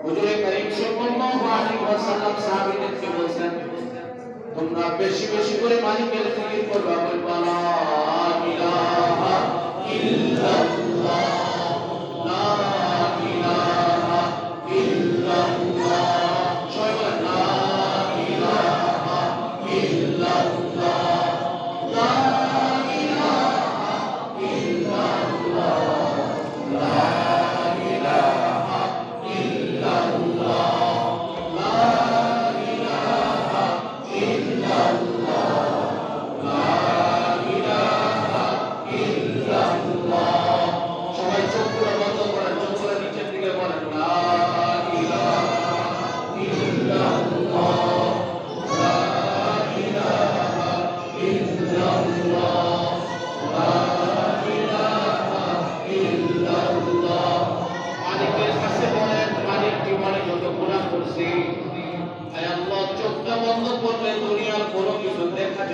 হুজুর করিম সাল্লাল্লাহু আলাইহি ওয়াসাল্লাম সাহাবীদেরকে বলেন তোমরা বেশি বেশি করে মালিকের জিকির করবা, বলবা লা ইলাহা ইল্লাল্লাহ, লা ইলাহা ইল্লাল্লাহ। সবাই বলেন লা ইলাহা ইল্লাল্লাহ, লা ইলাহা ইল্লাল্লাহ, লা ইলাহা ইল্লাল্লাহ, লা ইলাহা ইল্লাল্লাহ, লা ইলাহা ইল্লাল্লাহ। সবাই চোখগুলো বন্ধ করেন, চোখগুলো নিচের দিকে করেন, লা ইলাহা ইল্লাল্লাহ, লা ইলাহা ইল্লাল্লাহ, লা ইলাহা ইল্লাল্লাহ। মালিকের কাছে বলেন, মালিক জীবনে যত গুনাহ করছি, আয় আল্লাহ চোখটা বন্ধ করলে দুনিয়ার কোনো কিছু দেখা যায়